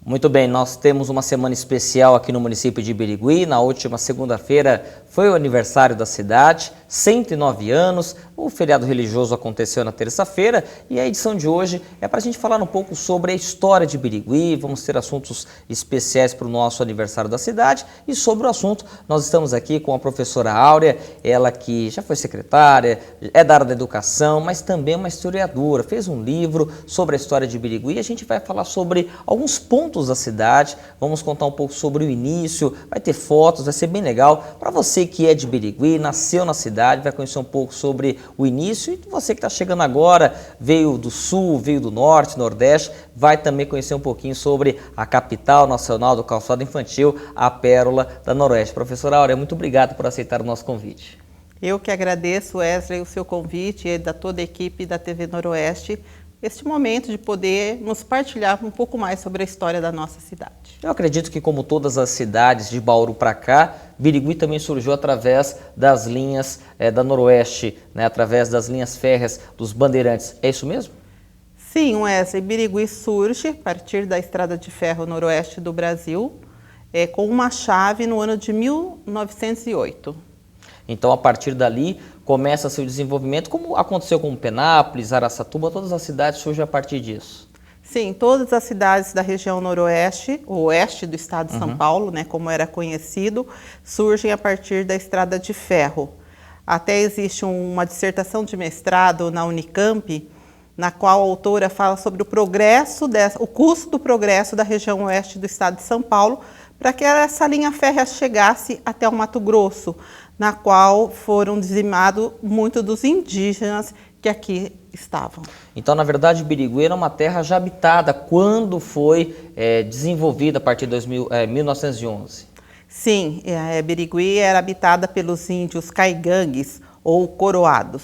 Muito bem, nós temos uma semana especial aqui no município de Birigui. Na última segunda-feira foi o aniversário da cidade, 109 anos. O feriado religioso aconteceu na terça-feira e a edição de hoje é para a gente falar um pouco sobre a história de Birigui. Vamos ter assuntos especiais para o nosso aniversário da cidade e sobre o assunto nós estamos aqui com a professora Áurea, ela que já foi secretária, é da área da educação, mas também é uma historiadora, fez um livro sobre a história de Birigui e a gente vai falar sobre alguns pontos da cidade, vamos contar um pouco sobre o início, vai ter fotos, vai ser bem legal. Para você que é de Birigui, nasceu na cidade, vai conhecer um pouco sobre o início, e você que está chegando agora, veio do sul, veio do norte, nordeste, vai também conhecer um pouquinho sobre a capital nacional do calçado infantil, a Pérola da Noroeste. Professora Áurea, muito obrigado por aceitar o nosso convite. Eu que agradeço, Wesley, o seu convite e da toda a equipe da TV Noroeste, este momento de poder nos partilhar um pouco mais sobre a história da nossa cidade. Eu acredito que, como todas as cidades de Bauru para cá, Birigui também surgiu através das linhas da Noroeste, né, através das linhas férreas dos Bandeirantes. É isso mesmo? Sim, Wesley, Birigui surge a partir da Estrada de Ferro Noroeste do Brasil, com uma chave no ano de 1908. Então, a partir dali, começa seu desenvolvimento, como aconteceu com Penápolis, Araçatuba, todas as cidades surgem a partir disso. Sim, todas as cidades da região noroeste, o oeste do estado de São Paulo, né, como era conhecido, surgem a partir da Estrada de Ferro. Até existe uma dissertação de mestrado na Unicamp, na qual a autora fala sobre o custo do progresso da região oeste do estado de São Paulo, para que essa linha férrea chegasse até o Mato Grosso, na qual foram dizimados muitos dos indígenas que aqui estavam. Então, na verdade, Birigui era uma terra já habitada quando foi desenvolvida a partir de 1911. Sim, Birigui era habitada pelos índios caigangues ou coroados.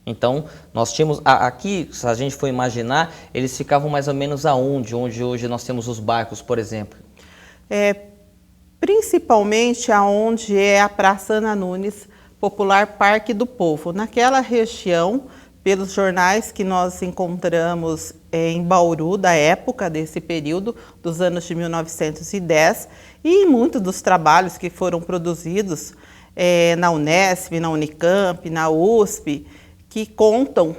Então, nós tínhamos, aqui, se a gente for imaginar, eles ficavam mais ou menos aonde, onde hoje nós temos os bairros, por exemplo? Principalmente aonde é a Praça Ana Nunes, Popular Parque do Povo. Naquela região, pelos jornais que nós encontramos em Bauru, da época, desse período, dos anos de 1910, e muitos dos trabalhos que foram produzidos na Unesp, na Unicamp, na USP, que contam,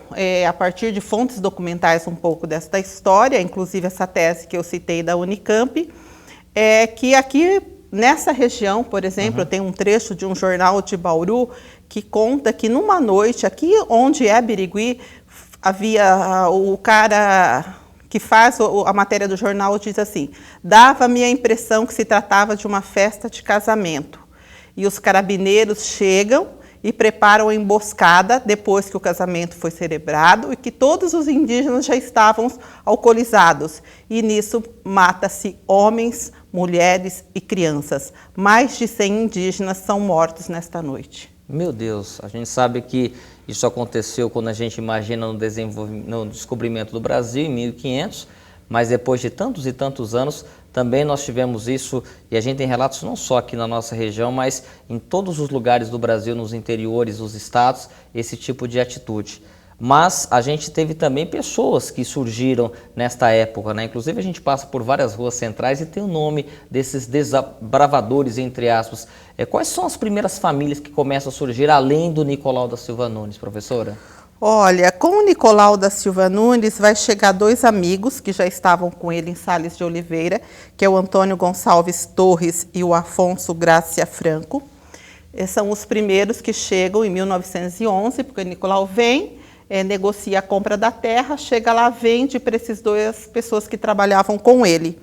a partir de fontes documentais, um pouco desta história, inclusive essa tese que eu citei da Unicamp, que aqui nessa região, por exemplo, tem um trecho de um jornal de Bauru que conta que numa noite, aqui onde é Birigui, havia o cara que faz a matéria do jornal, diz assim: dava-me a impressão que se tratava de uma festa de casamento. E os carabineiros chegam e preparam a emboscada depois que o casamento foi celebrado e que todos os indígenas já estavam alcoolizados. E nisso mata-se homens, mulheres e crianças. Mais de 100 indígenas são mortos nesta noite. Meu Deus, a gente sabe que isso aconteceu quando a gente imagina no descobrimento do Brasil, em 1500, mas depois de tantos e tantos anos, também nós tivemos isso, e a gente tem relatos não só aqui na nossa região, mas em todos os lugares do Brasil, nos interiores, nos estados, esse tipo de atitude. Mas a gente teve também pessoas que surgiram nesta época, né? Inclusive a gente passa por várias ruas centrais e tem o nome desses desbravadores, entre aspas. Quais são as primeiras famílias que começam a surgir, além do Nicolau da Silva Nunes, professora? Olha, com o Nicolau da Silva Nunes vai chegar dois amigos que já estavam com ele em Sales de Oliveira, que é o Antônio Gonçalves Torres e o Afonso Gracia Franco. Esses são os primeiros que chegam em 1911, porque o Nicolau vem, negocia a compra da terra, chega lá, vende para essas duas pessoas que trabalhavam com ele.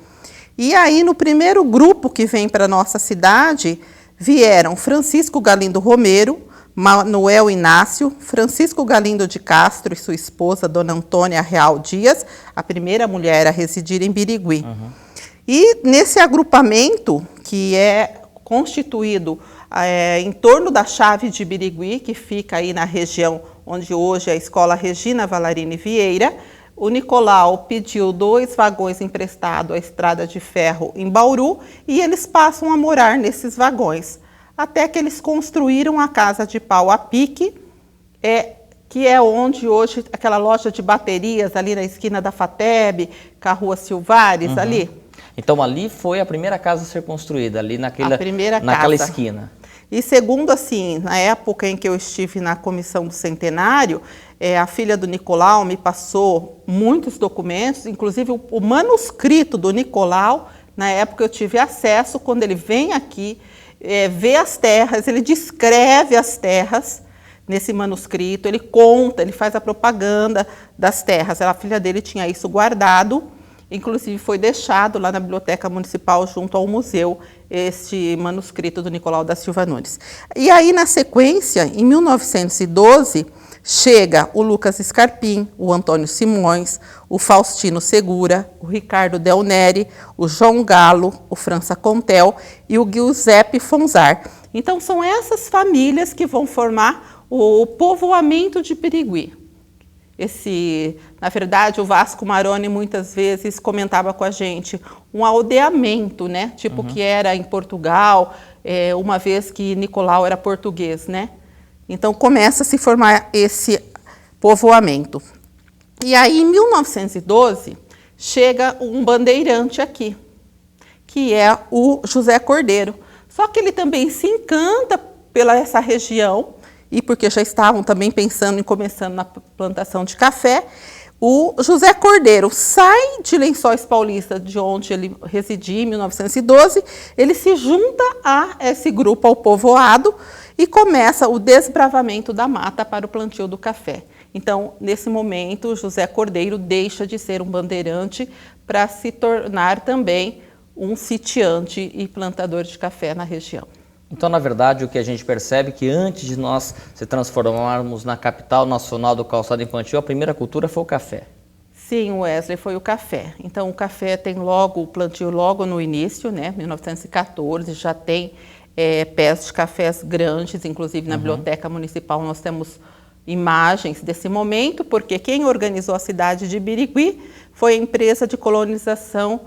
E aí, no primeiro grupo que vem para a nossa cidade, vieram Francisco Galindo Romero, Manuel Inácio, Francisco Galindo de Castro e sua esposa, Dona Antônia Real Dias, a primeira mulher a residir em Birigui. E nesse agrupamento, que é constituído em torno da chave de Birigui, que fica aí na região onde hoje é a Escola Regina Valarini Vieira, o Nicolau pediu 2 vagões emprestados à Estrada de Ferro em Bauru e eles passam a morar nesses vagões. Até que eles construíram a Casa de Pau a Pique, que é onde hoje, aquela loja de baterias ali na esquina da FATEB, com a Rua Silvares, ali. Então ali foi a primeira casa a ser construída, ali naquela esquina. E segundo, assim, na época em que eu estive na comissão do centenário, a filha do Nicolau me passou muitos documentos, inclusive o manuscrito do Nicolau. Na época eu tive acesso, quando ele vem aqui, vê as terras, ele descreve as terras nesse manuscrito, ele conta, ele faz a propaganda das terras. A filha dele tinha isso guardado, inclusive foi deixado lá na Biblioteca Municipal, junto ao museu, este manuscrito do Nicolau da Silva Nunes. E aí, na sequência, em 1912, chega o Lucas Scarpim, o Antônio Simões, o Faustino Segura, o Ricardo Del Neri, o João Galo, o França Contel e o Giuseppe Fonzar. Então, são essas famílias que vão formar o povoamento de Birigui. Na verdade, o Vasco Maroni muitas vezes comentava com a gente um aldeamento, né? Tipo que era em Portugal, uma vez que Nicolau era português, né? Então começa a se formar esse povoamento. E aí, em 1912, chega um bandeirante aqui, que é o José Cordeiro. Só que ele também se encanta pela essa região, e porque já estavam também pensando em começando na plantação de café, o José Cordeiro sai de Lençóis Paulista, de onde ele residia em 1912, ele se junta a esse grupo, ao povoado, e começa o desbravamento da mata para o plantio do café. Então, nesse momento, o José Cordeiro deixa de ser um bandeirante para se tornar também um sitiante e plantador de café na região. Então, na verdade, o que a gente percebe é que antes de nós se transformarmos na capital nacional do calçado infantil, a primeira cultura foi o café. Sim, Wesley, foi o café. Então, o café tem o plantio logo no início, né? 1914, já tem pés de cafés grandes, inclusive na Biblioteca Municipal nós temos imagens desse momento, porque quem organizou a cidade de Birigui foi a empresa de colonização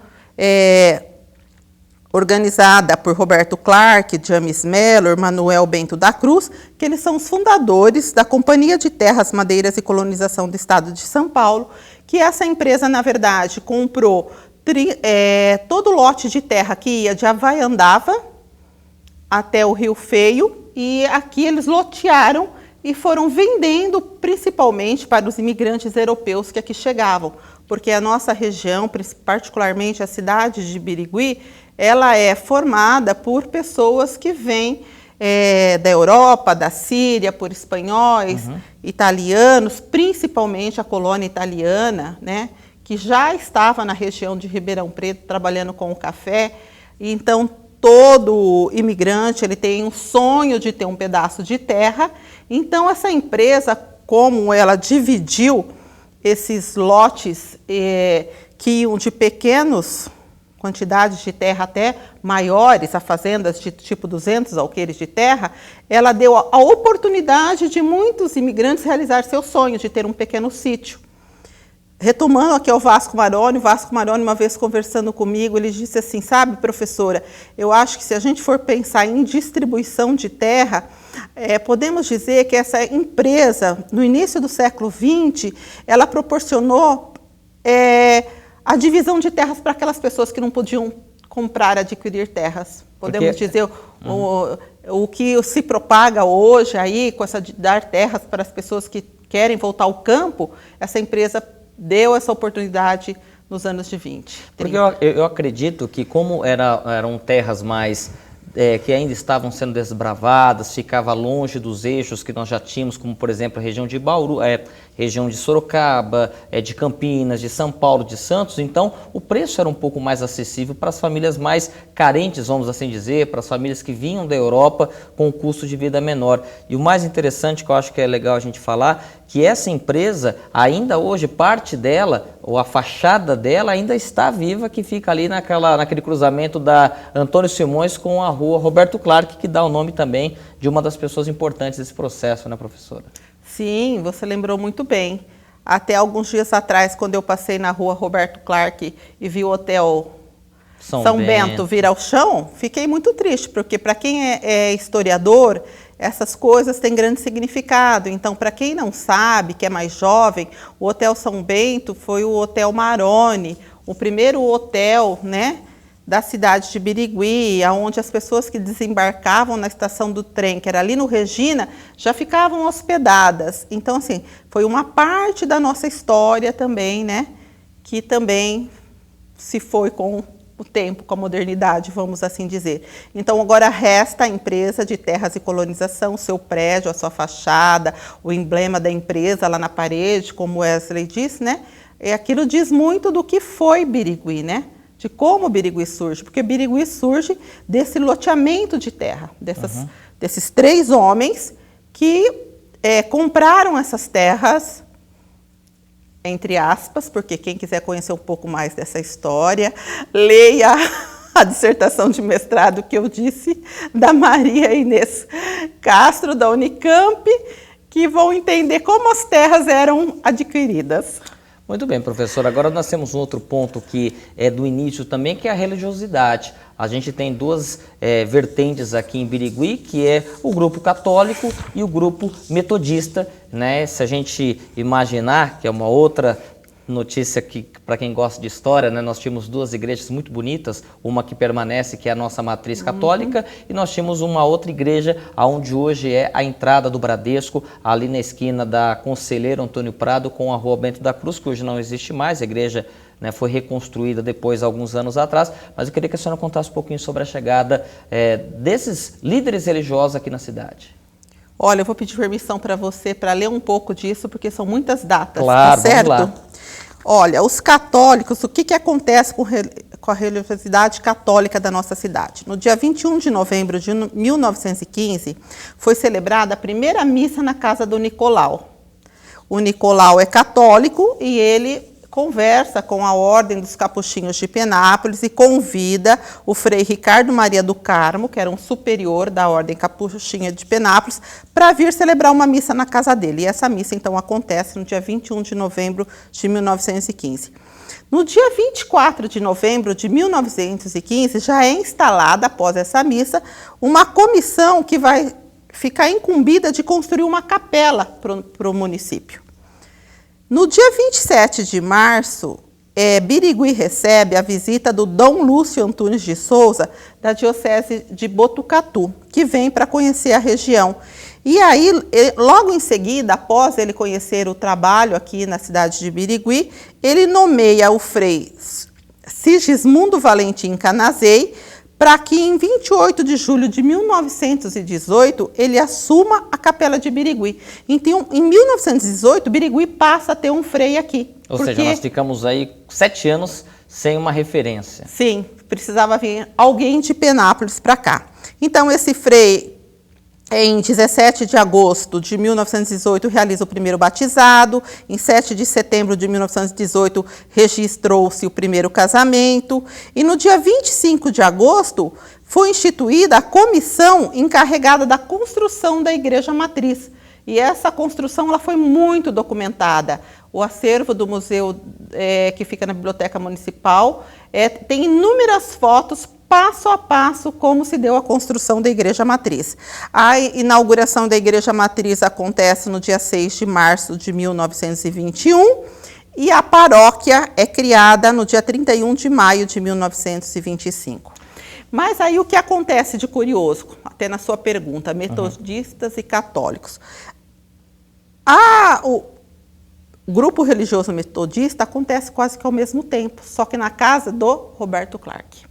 organizada por Roberto Clark, James Mellor, Manuel Bento da Cruz, que eles são os fundadores da Companhia de Terras, Madeiras e Colonização do Estado de São Paulo, que essa empresa, na verdade, comprou todo o lote de terra que ia de Havaiandava até o Rio Feio, e aqui eles lotearam e foram vendendo principalmente para os imigrantes europeus que aqui chegavam, porque a nossa região, particularmente a cidade de Birigui, ela é formada por pessoas que vêm da Europa, da Síria, por espanhóis, italianos, principalmente a colônia italiana, né, que já estava na região de Ribeirão Preto trabalhando com o café. E então, todo imigrante ele tem um sonho de ter um pedaço de terra. Então, essa empresa, como ela dividiu esses lotes que iam de pequenos quantidades de terra até maiores, a fazendas de tipo 200 alqueires de terra, ela deu a oportunidade de muitos imigrantes realizar seu sonho de ter um pequeno sítio. Retomando aqui ao Vasco Maroni, uma vez conversando comigo, ele disse assim, sabe, professora, eu acho que se a gente for pensar em distribuição de terra, podemos dizer que essa empresa, no início do século XX, ela proporcionou a divisão de terras para aquelas pessoas que não podiam comprar, adquirir terras. Podemos dizer o que se propaga hoje aí, com essa de dar terras para as pessoas que querem voltar ao campo, essa empresa deu essa oportunidade nos anos de 20. Porque eu acredito que como eram terras mais que ainda estavam sendo desbravadas, ficava longe dos eixos que nós já tínhamos, como por exemplo a região de Bauru, região de Sorocaba, de Campinas, de São Paulo, de Santos, então o preço era um pouco mais acessível para as famílias mais carentes, vamos assim dizer, para as famílias que vinham da Europa com um custo de vida menor. E o mais interessante que eu acho que é legal a gente falar, que essa empresa, ainda hoje, parte dela, ou a fachada dela ainda está viva, que fica ali naquele cruzamento da Antônio Simões com a rua Roberto Clark, que dá o nome também de uma das pessoas importantes desse processo, né, professora? Sim, você lembrou muito bem. Até alguns dias atrás, quando eu passei na rua Roberto Clark e vi o hotel São Bento vir ao chão, fiquei muito triste, porque para quem é historiador, essas coisas têm grande significado. Então, para quem não sabe, que é mais jovem, o Hotel São Bento foi o Hotel Maroni, o primeiro hotel, né, da cidade de Birigui, onde as pessoas que desembarcavam na estação do trem, que era ali no Regina, já ficavam hospedadas. Então, assim, foi uma parte da nossa história também, né, que também se foi com o tempo, com a modernidade, vamos assim dizer. Então, agora resta a empresa de Terras e Colonização, o seu prédio, a sua fachada, o emblema da empresa lá na parede, como Wesley disse, né? E aquilo diz muito do que foi Birigui, né? De como Birigui surge, porque Birigui surge desse loteamento de terra, desses 3 homens que compraram essas terras, entre aspas, porque quem quiser conhecer um pouco mais dessa história, leia a dissertação de mestrado que eu disse, da Maria Inês Castro, da Unicamp, que vão entender como as terras eram adquiridas. Muito bem, professor. Agora nós temos um outro ponto que é do início também, que é a religiosidade. A gente tem 2 vertentes aqui em Birigui, que é o grupo católico e o grupo metodista, né? Se a gente imaginar, que é uma outra notícia que, para quem gosta de história, né, nós tínhamos 2 igrejas muito bonitas, uma que permanece, que é a nossa matriz católica, e nós tínhamos uma outra igreja, onde hoje é a entrada do Bradesco, ali na esquina da Conselheiro Antônio Prado com a Rua Bento da Cruz, que hoje não existe mais, a igreja, né, foi reconstruída depois, alguns anos atrás, mas eu queria que a senhora contasse um pouquinho sobre a chegada desses líderes religiosos aqui na cidade. Olha, eu vou pedir permissão para você para ler um pouco disso, porque são muitas datas, claro, tá certo? Vamos lá. Olha, os católicos, o que acontece com a religiosidade católica da nossa cidade? No dia 21 de novembro de 1915, foi celebrada a primeira missa na casa do Nicolau. O Nicolau é católico e ele conversa com a Ordem dos Capuchinhos de Penápolis e convida o Frei Ricardo Maria do Carmo, que era um superior da Ordem Capuchinha de Penápolis, para vir celebrar uma missa na casa dele. E essa missa, então, acontece no dia 21 de novembro de 1915. No dia 24 de novembro de 1915, já é instalada, após essa missa, uma comissão que vai ficar incumbida de construir uma capela para o município. No dia 27 de março, Birigui recebe a visita do Dom Lúcio Antunes de Souza, da Diocese de Botucatu, que vem para conhecer a região. E aí, logo em seguida, após ele conhecer o trabalho aqui na cidade de Birigui, ele nomeia o frei Sigismundo Valentim Canazei, para que em 28 de julho de 1918 ele assuma a Capela de Birigui. Então, em 1918, Birigui passa a ter um frei aqui. Ou seja, nós ficamos aí 7 anos sem uma referência. Sim, precisava vir alguém de Penápolis para cá. Então, esse frei, em 17 de agosto de 1918, realiza o primeiro batizado. Em 7 de setembro de 1918, registrou-se o primeiro casamento. E no dia 25 de agosto, foi instituída a comissão encarregada da construção da Igreja Matriz. E essa construção ela foi muito documentada. O acervo do museu, que fica na Biblioteca Municipal, tem inúmeras fotos passo a passo como se deu a construção da Igreja Matriz. A inauguração da Igreja Matriz acontece no dia 6 de março de 1921 e a paróquia é criada no dia 31 de maio de 1925. Mas aí o que acontece de curioso, até na sua pergunta, metodistas e católicos. O grupo religioso metodista acontece quase que ao mesmo tempo, só que na casa do Roberto Clark.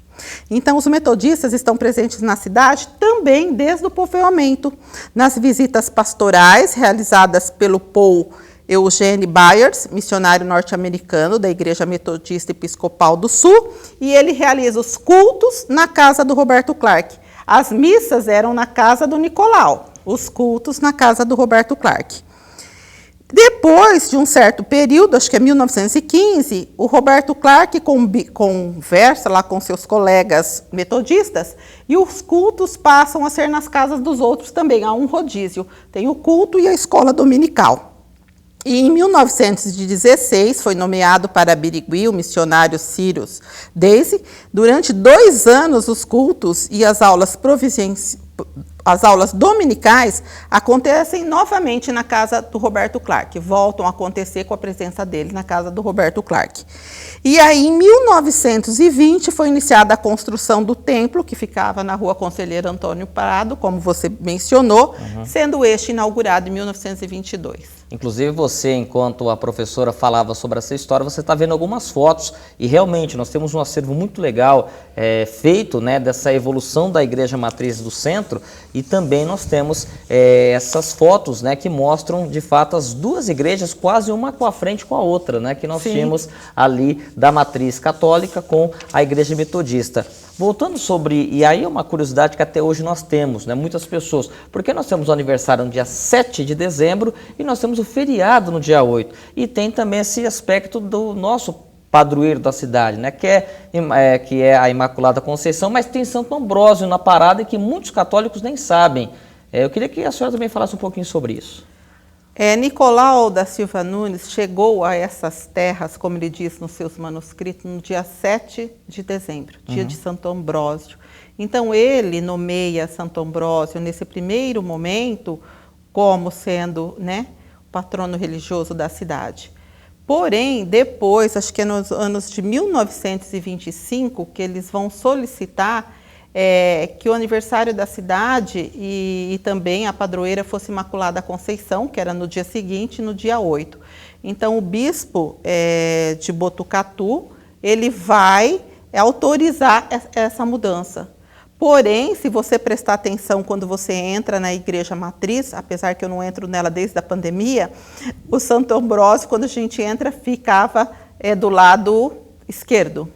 Então, os metodistas estão presentes na cidade também desde o povoamento, nas visitas pastorais realizadas pelo Paul Eugene Byers, missionário norte-americano da Igreja Metodista Episcopal do Sul, e ele realiza os cultos na casa do Roberto Clark. As missas eram na casa do Nicolau, os cultos na casa do Roberto Clark. Depois de um certo período, acho que é 1915, o Roberto Clark conversa lá com seus colegas metodistas e os cultos passam a ser nas casas dos outros também. Há um rodízio, tem o culto e a escola dominical. E em 1916 foi nomeado para Birigui o missionário Cyrus Daisy. Durante 2 anos os cultos e as aulas as aulas dominicais acontecem novamente na casa do Roberto Clark, voltam a acontecer com a presença dele na casa do Roberto Clark. E aí, em 1920, foi iniciada a construção do templo, que ficava na rua Conselheiro Antônio Prado, como você mencionou, sendo este inaugurado em 1922. Inclusive você, enquanto a professora falava sobre essa história, você está vendo algumas fotos e realmente nós temos um acervo muito legal feito, né, dessa evolução da Igreja Matriz do Centro, e também nós temos essas fotos, né, que mostram de fato as duas igrejas quase uma com a frente com a outra, né, que nós tínhamos ali da Matriz Católica com a Igreja Metodista. Voltando sobre, e aí é uma curiosidade que até hoje nós temos, né, muitas pessoas, porque nós temos o aniversário no dia 7 de dezembro e nós temos o feriado no dia 8, e tem também esse aspecto do nosso padroeiro da cidade, né, que é a Imaculada Conceição, mas tem Santo Ambrósio na parada e que muitos católicos nem sabem. Eu queria que a senhora também falasse um pouquinho sobre isso. Nicolau da Silva Nunes chegou a essas terras, como ele diz nos seus manuscritos, no dia 7 de dezembro, dia de Santo Ambrósio. Então ele nomeia Santo Ambrósio nesse primeiro momento como sendo, né, o patrono religioso da cidade. Porém, depois, acho que é nos anos de 1925, que eles vão solicitar que o aniversário da cidade e também a padroeira fosse Imaculada Conceição, que era no dia seguinte, no dia 8. Então, o bispo de Botucatu, ele vai autorizar essa mudança. Porém, se você prestar atenção quando você entra na Igreja Matriz, apesar que eu não entro nela desde a pandemia, o Santo Ambrósio, quando a gente entra, ficava do lado esquerdo.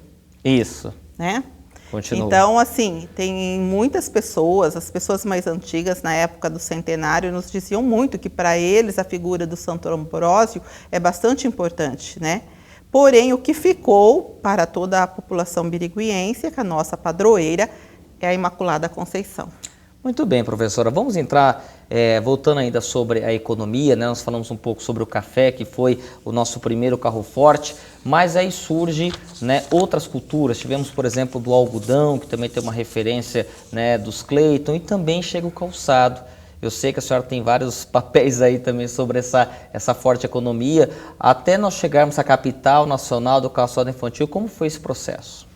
Isso. Né? Continua. Então, assim, tem muitas pessoas, as pessoas mais antigas, na época do centenário, nos diziam muito que para eles a figura do Santo Ambrósio é bastante importante, né? Porém, o que ficou para toda a população biriguiense é que a nossa padroeira é a Imaculada Conceição. Muito bem, professora. Vamos entrar, voltando ainda sobre a economia, né? Nós falamos um pouco sobre o café, que foi o nosso primeiro carro forte, mas aí surge, né, outras culturas. Tivemos, por exemplo, do algodão, que também tem uma referência, né, dos Clayton, e também chega o calçado. Eu sei que a senhora tem vários papéis aí também sobre essa forte economia. Até nós chegarmos à capital nacional do calçado infantil, como foi esse processo?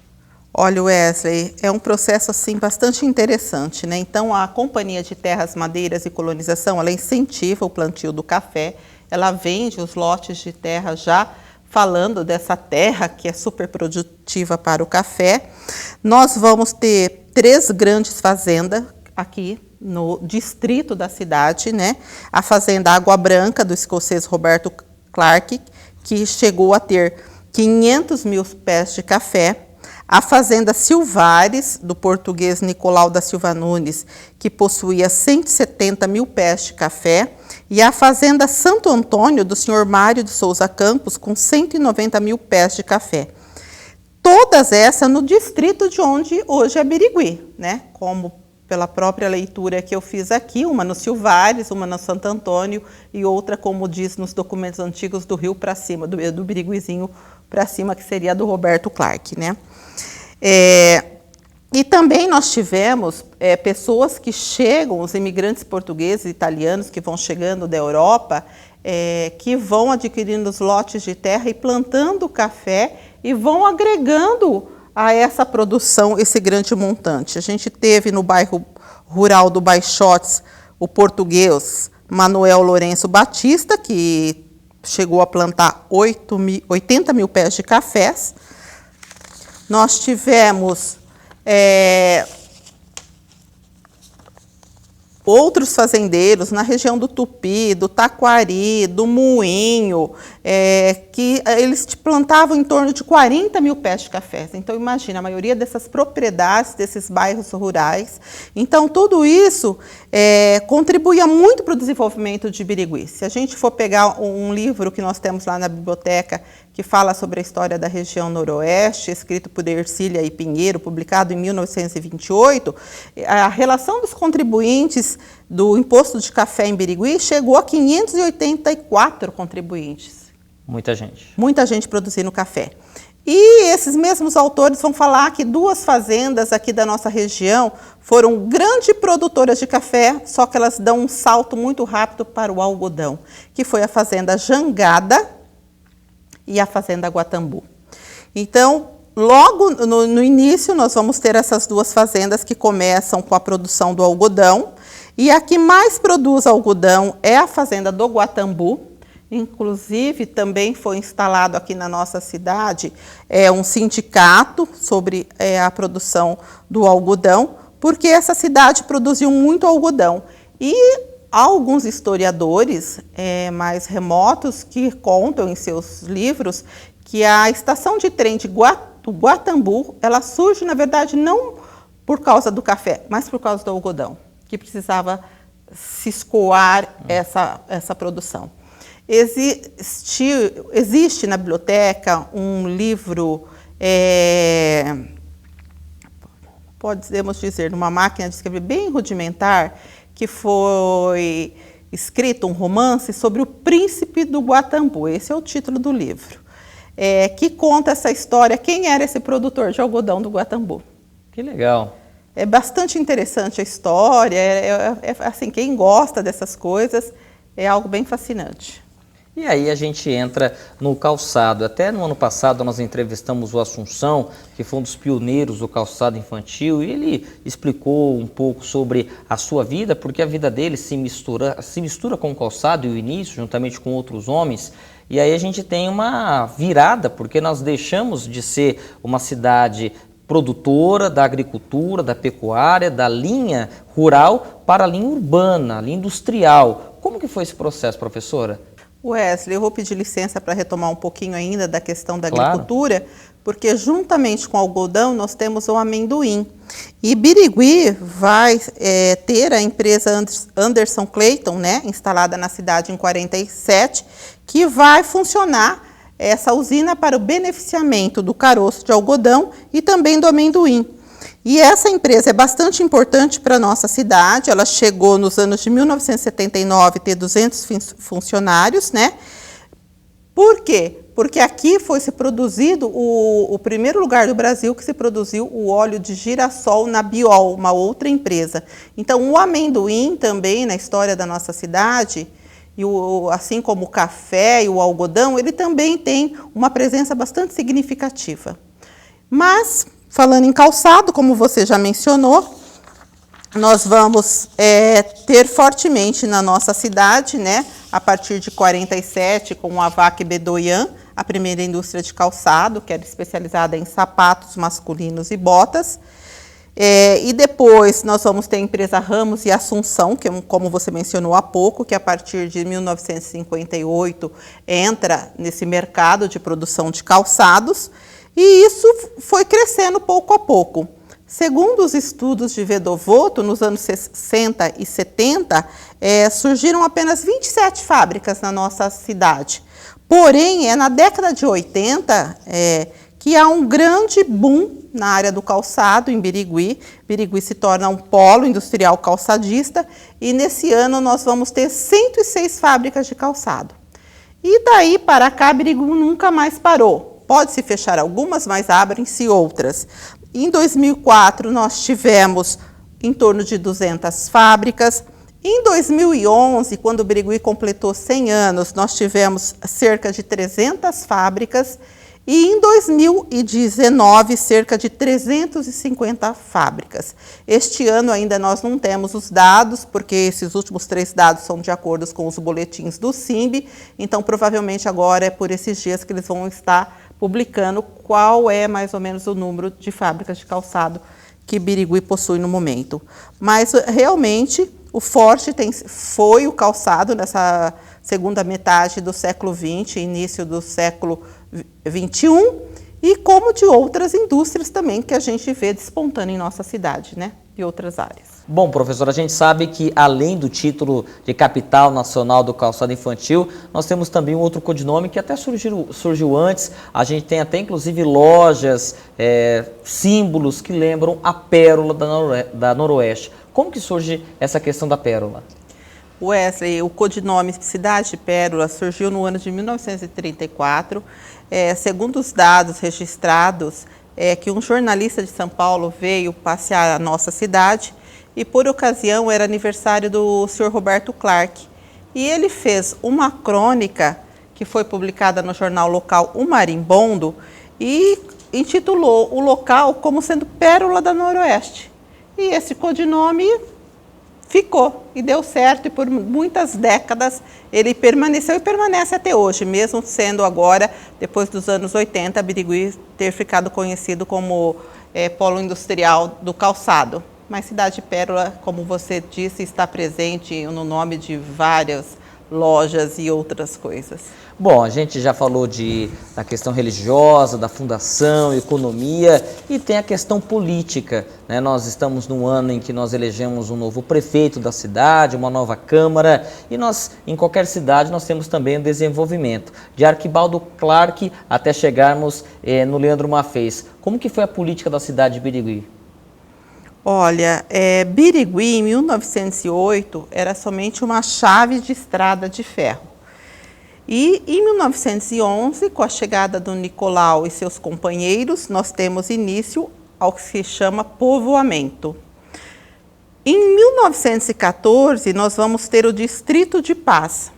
Olha, Wesley, é um processo assim bastante interessante, né? Então, a Companhia de Terras, Madeiras e Colonização, ela incentiva o plantio do café, ela vende os lotes de terra já falando dessa terra que é super produtiva para o café. Nós vamos ter 3 grandes fazendas aqui no distrito da cidade, né? A Fazenda Água Branca, do escocês Roberto Clark, que chegou a ter 500 mil pés de café. A Fazenda Silvares, do português Nicolau da Silva Nunes, que possuía 170 mil pés de café, e a Fazenda Santo Antônio, do senhor Mário de Souza Campos, com 190 mil pés de café. Todas essas no distrito de onde hoje é Birigui, né? Como pela própria leitura que eu fiz aqui, uma no Silvares, uma no Santo Antônio e outra, como diz nos documentos antigos, do Rio para cima, do Biriguizinho para cima, que seria do Roberto Clark, né? E também nós tivemos pessoas que chegam, os imigrantes portugueses e italianos que vão chegando da Europa, que vão adquirindo os lotes de terra e plantando café e vão agregando a essa produção esse grande montante. A gente teve no bairro rural do Baixotes o português Manuel Lourenço Batista, que chegou a plantar 80 mil pés de cafés. Nós tivemos outros fazendeiros na região do Tupi, do Taquari, do Moinho, que eles plantavam em torno de 40 mil pés de cafés. Então, imagina, a maioria dessas propriedades, desses bairros rurais. Então, tudo isso contribuía muito para o desenvolvimento de Birigui. Se a gente for pegar um livro que nós temos lá na biblioteca, que fala sobre a história da região noroeste, escrito por Ercília e Pinheiro, publicado em 1928, a relação dos contribuintes do imposto de café em Birigui chegou a 584 contribuintes. Muita gente. Muita gente produzindo café. E esses mesmos autores vão falar que 2 fazendas aqui da nossa região foram grandes produtoras de café, só que elas dão um salto muito rápido para o algodão, que foi a fazenda Jangada e a fazenda Guatambu. Então, logo no início, nós vamos ter essas 2 fazendas que começam com a produção do algodão, e a que mais produz algodão é a fazenda do Guatambu. Inclusive, também foi instalado aqui na nossa cidade um sindicato sobre a produção do algodão, porque essa cidade produziu muito algodão. E há alguns historiadores mais remotos que contam em seus livros que a estação de trem de Guatambu, ela surge, na verdade, não por causa do café, mas por causa do algodão, que precisava se escoar essa produção. Existe na biblioteca um livro, podemos dizer, numa máquina de escrever bem rudimentar, que foi escrito um romance sobre o príncipe do Guatambu. Esse é o título do livro, que conta essa história, quem era esse produtor de algodão do Guatambu. Que legal. É bastante interessante a história, assim, quem gosta dessas coisas, é algo bem fascinante. E aí a gente entra no calçado. Até no ano passado nós entrevistamos o Assunção, que foi um dos pioneiros do calçado infantil, e ele explicou um pouco sobre a sua vida, porque a vida dele se mistura com o calçado e o início, juntamente com outros homens. E aí a gente tem uma virada, porque nós deixamos de ser uma cidade produtora da agricultura, da pecuária, da linha rural para a linha urbana, a linha industrial. Como que foi esse processo, professora? Wesley, eu vou pedir licença para retomar um pouquinho ainda da questão da agricultura, porque juntamente com o algodão nós temos o amendoim. E Birigui vai ter a empresa Anderson Clayton, né, instalada na cidade em 47, que vai funcionar essa usina para o beneficiamento do caroço de algodão e também do amendoim. E essa empresa é bastante importante para a nossa cidade, ela chegou nos anos de 1979 a ter 200 funcionários, né? Por quê? Porque aqui foi se produzido o primeiro lugar do Brasil que se produziu o óleo de girassol na Biol, uma outra empresa. Então, o amendoim também, na história da nossa cidade, assim como o café e o algodão, ele também tem uma presença bastante significativa. Mas, falando em calçado, como você já mencionou, nós vamos ter fortemente na nossa cidade, né, a partir de 47, com a VAC Bedoyan, a primeira indústria de calçado, que era especializada em sapatos masculinos e botas. E depois nós vamos ter a empresa Ramos e Assunção, que como você mencionou há pouco, que a partir de 1958 entra nesse mercado de produção de calçados, e isso foi crescendo pouco a pouco. Segundo os estudos de Vedovoto, nos anos 60 e 70, surgiram apenas 27 fábricas na nossa cidade. Porém, é na década de 80 que há um grande boom na área do calçado em Birigui. Birigui se torna um polo industrial calçadista e nesse ano nós vamos ter 106 fábricas de calçado. E daí para cá, Birigui nunca mais parou. Pode-se fechar algumas, mas abrem-se outras. Em 2004, nós tivemos em torno de 200 fábricas. Em 2011, quando o Birigui completou 100 anos, nós tivemos cerca de 300 fábricas. E em 2019, cerca de 350 fábricas. Este ano ainda nós não temos os dados, porque esses últimos 3 dados são de acordo com os boletins do SINB, então provavelmente agora é por esses dias que eles vão estar publicando qual é mais ou menos o número de fábricas de calçado que Birigui possui no momento. Mas realmente o forte foi o calçado nessa segunda metade do século XX, início do século XXI, e como de outras indústrias também que a gente vê despontando em nossa cidade, né? E outras áreas. Bom, professor, a gente sabe que além do título de capital nacional do calçado infantil, nós temos também um outro codinome que até surgiu antes. A gente tem até inclusive lojas, símbolos que lembram a pérola da Noroeste. Como que surge essa questão da pérola? Wesley, o codinome Cidade de Pérola surgiu no ano de 1934. segundo os dados registrados, que um jornalista de São Paulo veio passear a nossa cidade e, por ocasião, era aniversário do senhor Roberto Clark. E ele fez uma crônica que foi publicada no jornal local O Marimbondo e intitulou o local como sendo Pérola da Noroeste. E esse codinome ficou e deu certo, e por muitas décadas ele permaneceu e permanece até hoje, mesmo sendo agora, depois dos anos 80, Birigui ter ficado conhecido como polo industrial do calçado. Mas Cidade Pérola, como você disse, está presente no nome de várias lojas e outras coisas. Bom, a gente já falou da questão religiosa, da fundação, economia, e tem a questão política, né? Nós estamos num ano em que nós elegemos um novo prefeito da cidade, uma nova Câmara, e nós, em qualquer cidade, nós temos também o desenvolvimento. De Arquibaldo Clark até chegarmos no Leandro Maffez. Como que foi a política da cidade de Birigui? Olha, Birigui, em 1908, era somente uma chave de estrada de ferro. E em 1911, com a chegada do Nicolau e seus companheiros, nós temos início ao que se chama povoamento. Em 1914, nós vamos ter o Distrito de Paz.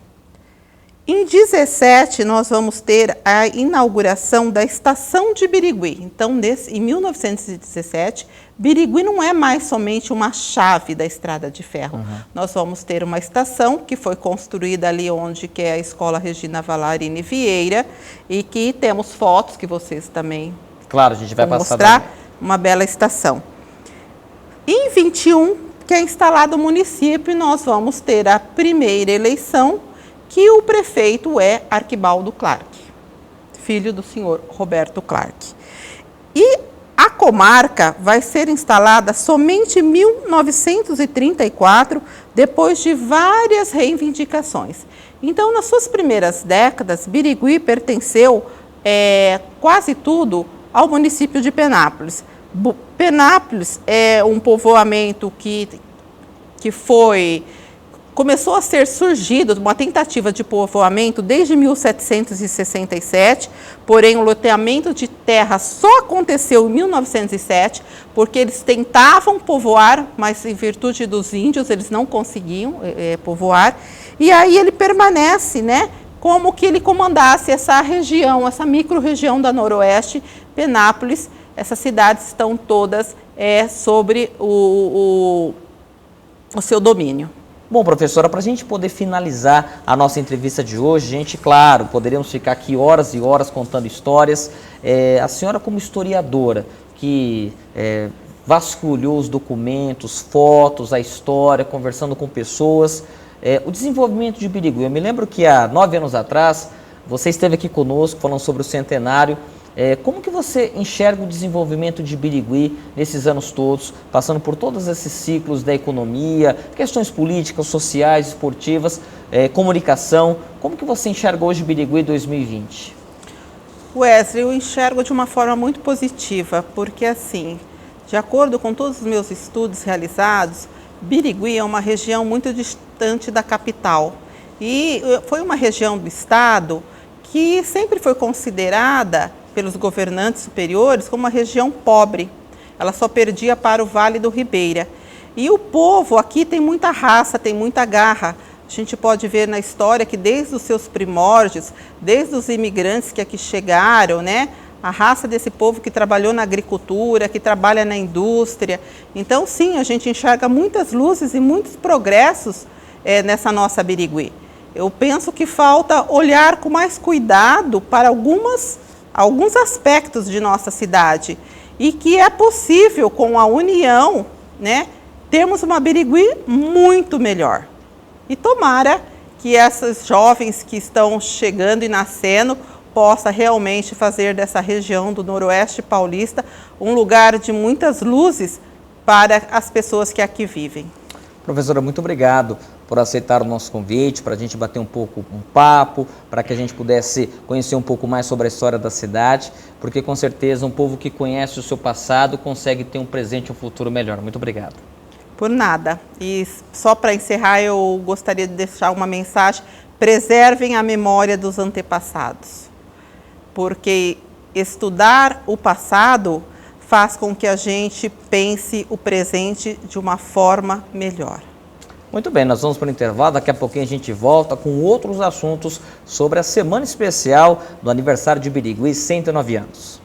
Em 17, nós vamos ter a inauguração da Estação de Birigui. Então, em 1917, Birigui não é mais somente uma chave da estrada de ferro. Nós vamos ter uma estação que foi construída ali onde que é a Escola Regina Valarini Vieira, e que temos fotos que vocês também claro, a gente vai vão passar mostrar, daí. uma bela estação. Em 21, que é instalado o município, nós vamos ter a primeira eleição, que o prefeito é Arquibaldo Clark, filho do senhor Roberto Clark. E a comarca vai ser instalada somente em 1934, depois de várias reivindicações. Então, nas suas primeiras décadas, Birigui pertenceu quase tudo ao município de Penápolis. Penápolis é um povoamento que começou a ser surgido uma tentativa de povoamento desde 1767, porém o loteamento de terra só aconteceu em 1907, porque eles tentavam povoar, mas em virtude dos índios eles não conseguiam povoar, e aí ele permanece, né, como que ele comandasse essa região, essa micro-região da Noroeste, Penápolis. Essas cidades estão todas sobre o seu domínio. Bom, professora, para a gente poder finalizar a nossa entrevista de hoje, claro, poderíamos ficar aqui horas e horas contando histórias. A senhora, como historiadora, que vasculhou os documentos, fotos, a história, conversando com pessoas, o desenvolvimento de Birigui. Eu me lembro que há 9 anos atrás, você esteve aqui conosco falando sobre o centenário. Como que você enxerga o desenvolvimento de Birigui nesses anos todos, passando por todos esses ciclos da economia, questões políticas, sociais, esportivas, comunicação? Como que você enxerga hoje Birigui 2020? Wesley, eu enxergo de uma forma muito positiva, porque assim, de acordo com todos os meus estudos realizados, Birigui é uma região muito distante da capital. E foi uma região do estado que sempre foi considerada pelos governantes superiores como uma região pobre. Ela só perdia para o Vale do Ribeira. E o povo aqui tem muita raça, tem muita garra. A gente pode ver na história que desde os seus primórdios, desde os imigrantes que aqui chegaram, né, a raça desse povo que trabalhou na agricultura, que trabalha na indústria. Então, sim, a gente enxerga muitas luzes e muitos progressos nessa nossa Birigui. Eu penso que falta olhar com mais cuidado para alguns aspectos de nossa cidade, e que é possível, com a união, né, termos uma Birigui muito melhor. E tomara que essas jovens que estão chegando e nascendo possa realmente fazer dessa região do Noroeste Paulista um lugar de muitas luzes para as pessoas que aqui vivem. Professora, muito obrigado por aceitar o nosso convite, para a gente bater um papo, para que a gente pudesse conhecer um pouco mais sobre a história da cidade, porque com certeza um povo que conhece o seu passado consegue ter um presente e um futuro melhor. Muito obrigado. Por nada. E só para encerrar, eu gostaria de deixar uma mensagem: preservem a memória dos antepassados, porque estudar o passado faz com que a gente pense o presente de uma forma melhor. Muito bem, nós vamos para o intervalo, daqui a pouquinho a gente volta com outros assuntos sobre a semana especial do aniversário de Birigui, 109 anos.